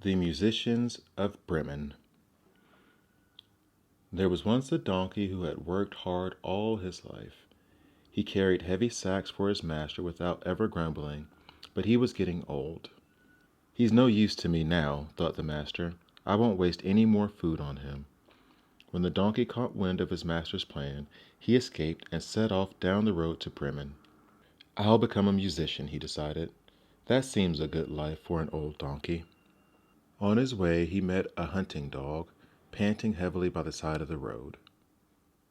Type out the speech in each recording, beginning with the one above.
The Musicians of Bremen. There was once a donkey who had worked hard all his life. He carried heavy sacks for his master without ever grumbling, but he was getting old. "He's no use to me now," thought the master. "I won't waste any more food on him." When the donkey caught wind of his master's plan, he escaped and set off down the road to Bremen. "I'll become a musician," he decided. "That seems a good life for an old donkey." On his way, he met a hunting dog, panting heavily by the side of the road.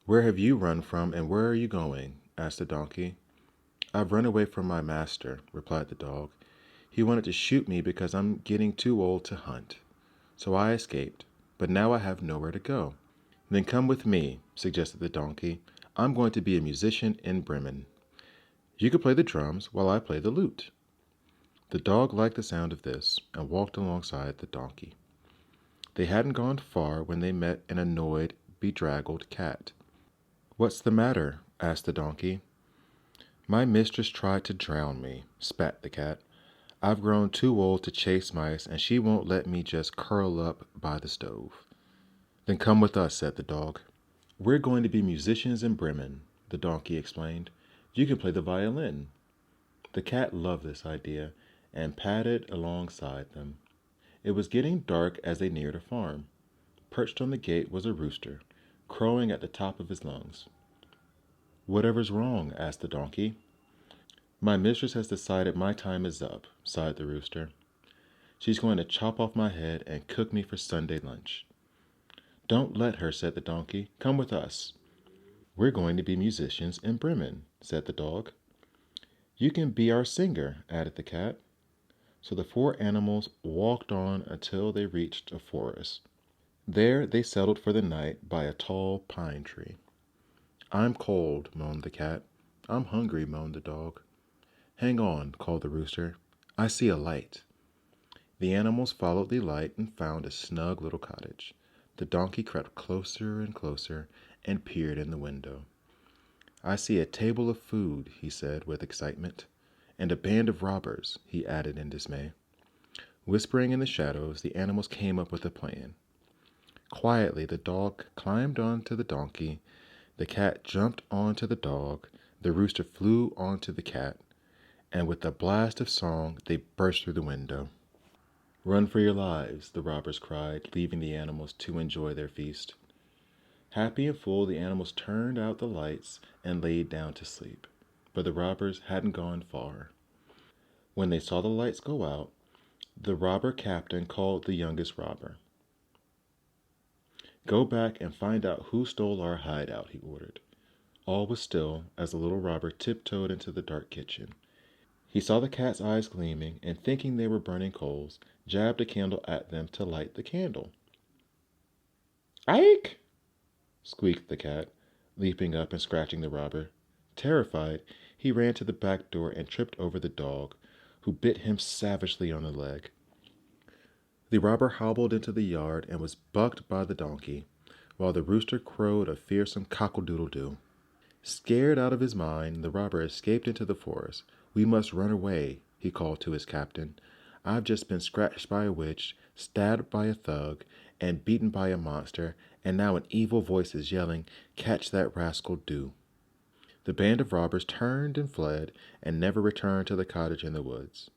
"Where have you run from, and where are you going?" asked the donkey. "I've run away from my master," replied the dog. "He wanted to shoot me because I'm getting too old to hunt. So I escaped, but now I have nowhere to go." "Then come with me," suggested the donkey. "I'm going to be a musician in Bremen. You can play the drums while I play the lute." The dog liked the sound of this and walked alongside the donkey. They hadn't gone far when they met an annoyed, bedraggled cat. "What's the matter?" asked the donkey. "My mistress tried to drown me," spat the cat. "I've grown too old to chase mice, and she won't let me just curl up by the stove." "Then come with us," said the dog. "We're going to be musicians in Bremen," the donkey explained. "You can play the violin." The cat loved this idea and padded alongside them. It was getting dark as they neared a farm. Perched on the gate was a rooster, crowing at the top of his lungs. "Whatever's wrong?" asked the donkey. "My mistress has decided my time is up," sighed the rooster. "She's going to chop off my head and cook me for Sunday lunch." "Don't let her," said the donkey. "Come with us." "We're going to be musicians in Bremen," said the dog. "You can be our singer," added the cat. So the four animals walked on until they reached a forest. There they settled for the night by a tall pine tree. "I'm cold," moaned the cat. "I'm hungry," moaned the dog. "Hang on," called the rooster. "I see a light." The animals followed the light and found a snug little cottage. The donkey crept closer and closer and peered in the window. "I see a table of food," he said with excitement. "And a band of robbers," he added in dismay. Whispering in the shadows, the animals came up with a plan. Quietly, the dog climbed onto the donkey, the cat jumped onto the dog, the rooster flew onto the cat, and with a blast of song, they burst through the window. "Run for your lives," the robbers cried, leaving the animals to enjoy their feast. Happy and full, the animals turned out the lights and laid down to sleep. But the robbers hadn't gone far. When they saw the lights go out, the robber captain called the youngest robber. "Go back and find out who stole our hideout," he ordered. All was still as the little robber tiptoed into the dark kitchen. He saw the cat's eyes gleaming, and thinking they were burning coals, jabbed a candle at them to light the candle. "Ike!" squeaked the cat, leaping up and scratching the robber. Terrified, he ran to the back door and tripped over the dog, who bit him savagely on the leg. The robber hobbled into the yard and was bucked by the donkey, while the rooster crowed a fearsome cock-a-doodle-doo. Scared out of his mind, the robber escaped into the forest. "We must run away," he called to his captain. "I've just been scratched by a witch, stabbed by a thug, and beaten by a monster, and now an evil voice is yelling, 'Catch that rascal, do!'" The band of robbers turned and fled, and never returned to the cottage in the woods.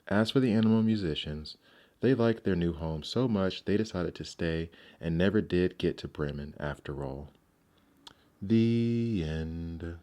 As for the animal musicians, they liked their new home so much they decided to stay and never did get to Bremen after all. The end.